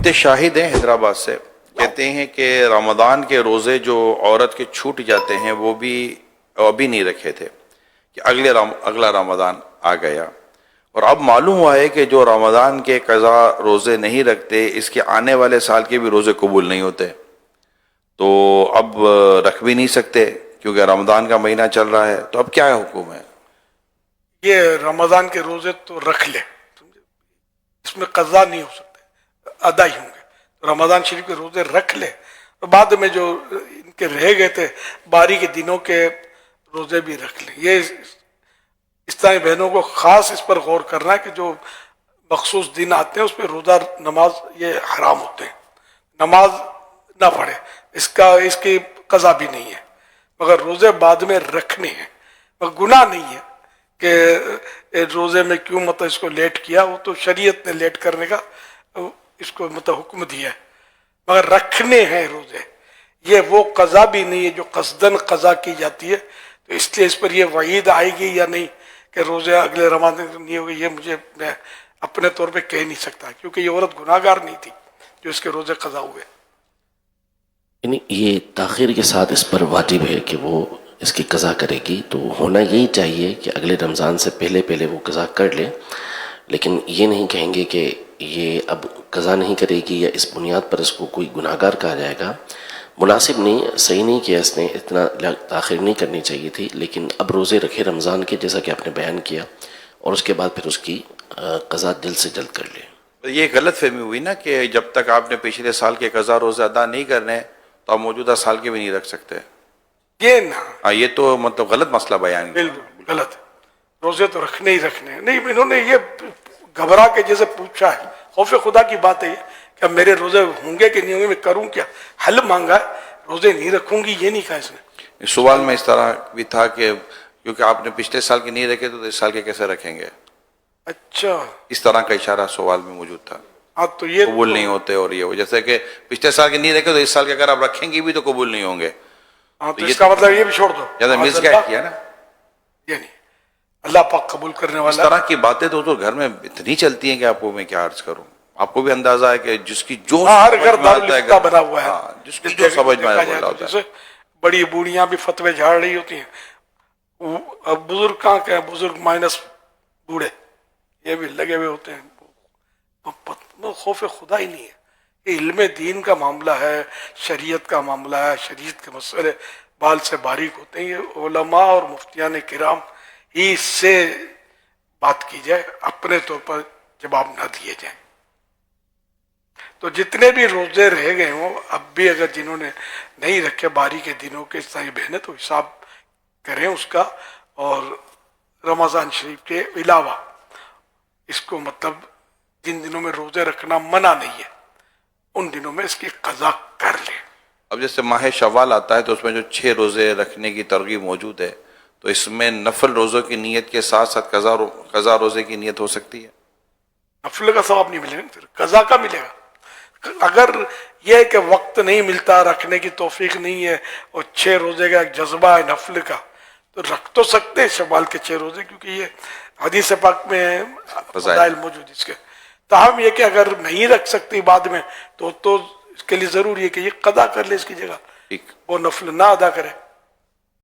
مفتی شاہد ہیں حیدرآباد سے، کہتے ہیں کہ رمضان کے روزے جو عورت کے چھوٹ جاتے ہیں وہ بھی ابھی نہیں رکھے تھے کہ اگلا رمضان آ گیا، اور اب معلوم ہوا ہے کہ جو رمضان کے قضا روزے نہیں رکھتے اس کے آنے والے سال کے بھی روزے قبول نہیں ہوتے، تو اب رکھ بھی نہیں سکتے کیونکہ رمضان کا مہینہ چل رہا ہے، تو اب کیا حکم ہے؟ یہ رمضان کے روزے تو رکھ لے، اس میں قضا نہیں ہو سکتے، ادا ہی ہوں گے، تو رمضان شریف کے روزے رکھ لے، اور بعد میں جو ان کے رہ گئے تھے باری کے دنوں کے روزے بھی رکھ لیں۔ یہ اس طرح بہنوں کو خاص اس پر غور کرنا ہے کہ جو مخصوص دن آتے ہیں اس پہ روزہ نماز یہ حرام ہوتے ہیں، نماز نہ پڑھے، اس کی قضا بھی نہیں ہے، مگر روزے بعد میں رکھنے ہیں، مگر گناہ نہیں ہے کہ روزے میں کیوں مطلب اس کو لیٹ کیا، وہ تو شریعت نے لیٹ کرنے کا اس کو مطلب حکم دیا ہے، مگر رکھنے ہیں روزے، یہ وہ قضا بھی نہیں ہے جو قصدن قضا کی جاتی ہے، تو اس لیے اس پر یہ وعید آئے گی یا نہیں کہ روزے اگلے رمضان نہیں ہوگے، یہ میں اپنے طور پہ کہہ نہیں سکتا، کیونکہ یہ عورت گناہ گار نہیں تھی جو اس کے روزے قضا ہوئے۔ یعنی یہ تاخیر کے ساتھ اس پر واجب ہے کہ وہ اس کی قضا کرے گی، تو ہونا یہی چاہیے کہ اگلے رمضان سے پہلے وہ قضا کر لے، لیکن یہ نہیں کہیں گے کہ یہ اب قضا نہیں کرے گی یا اس بنیاد پر اس کو کوئی گناہ گار کہا جائے گا، مناسب نہیں، صحیح نہیں کیا اس نے، اتنا تاخیر نہیں کرنی چاہیے تھی، لیکن اب روزے رکھے رمضان کے جیسا کہ آپ نے بیان کیا، اور اس کے بعد پھر اس کی قضا جلد سے جلد کر لے۔ یہ غلط فہمی ہوئی نا کہ جب تک آپ نے پچھلے سال کے قضا روزے ادا نہیں کرنے تو آپ موجودہ سال کے بھی نہیں رکھ سکتے، یہ نہ یہ تو مطلب غلط مسئلہ بیان کیا۔ بالکل غلط ہے، روزے تو رکھنے ہی رکھنے ہیں، نہیں انہوں نے یہ گھبرا کے جیسے پوچھا ہے، خوف خدا کی بات ہے یہ کہ اب میرے روزے ہوں گے کہ نہیں ہوں گے، میں کروں کیا، حل مانگا ہے، روزے نہیں رکھوں گی یہ نہیں کہا اس نے۔ سوال میں اس طرح بھی تھا کہ کیونکہ آپ نے پچھلے سال کے نہیں رکھے تو اس سال کے کیسے رکھیں گے، اچھا اس طرح کا اشارہ سوال میں موجود تھا، ہاں تو یہ قبول نہیں ہوتے، اور یہ جیسے کہ پچھلے سال کے نہیں رکھے تو اس سال کے اگر آپ رکھیں گے بھی تو قبول نہیں ہوں گے، ہاں تو اس کا مطلب یہ بھی چھوڑ دو، زیادہ مس گائڈ کیا نا۔ یہ نہیں، اللہ پاک قبول کرنے اس والا۔ طرح کی باتیں تو گھر میں اتنی چلتی ہیں کہ آپ کو میں کیا عرض کروں، آپ کو بھی اندازہ ہے کہ جس کی جو ہر گھر سمجھ میں آتا دارالفتہ بنا ہوا ہے، ہاں، جس کی جو سمجھ میں آتا ہے بولا ہوتا ہے۔ جیسے بڑی بوڑھیاں بھی فتوے جھاڑ رہی ہوتی ہیں، اب بزرگ کہاں کہ بزرگ مائنس بوڑھے یہ بھی لگے ہوئے ہوتے ہیں، خوف خدا ہی نہیں ہے، یہ علم دین کا معاملہ ہے، شریعت کا معاملہ ہے، شریعت کے مسئلے بال سے باریک ہوتے ہیں، یہ علماء اور مفتیان کرام ہی سے بات کی جائے، اپنے طور پر جواب نہ دیے جائیں۔ تو جتنے بھی روزے رہ گئے ہوں اب بھی اگر جنہوں نے نہیں رکھے باری کے دنوں کے اس طرح بہنیں تو حساب کریں اس کا، اور رمضان شریف کے علاوہ اس کو مطلب جن دنوں میں روزے رکھنا منع نہیں ہے ان دنوں میں اس کی قضا کر لیں۔ اب جیسے ماہ شوال آتا ہے تو اس میں جو 6 روزے رکھنے کی ترغیب موجود ہے، تو اس میں نفل روزوں کی نیت کے ساتھ ساتھ قضا روزے کی نیت ہو سکتی ہے؟ نفل کا ثواب نہیں ملے گا، پھر قضا کا ملے گا۔ اگر یہ ہے کہ وقت نہیں ملتا، رکھنے کی توفیق نہیں ہے، اور 6 روزے کا ایک جذبہ ہے نفل کا، تو رکھ تو سکتے ہیں شوال کے 6 روزے، کیونکہ یہ حدیث پاک میں فضائل موجود اس کے۔ تاہم یہ کہ اگر نہیں رکھ سکتی بعد میں تو اس کے لیے ضروری ہے کہ یہ قضا کر لے اس کی جگہ، ٹھیک، وہ نفل نہ ادا کرے۔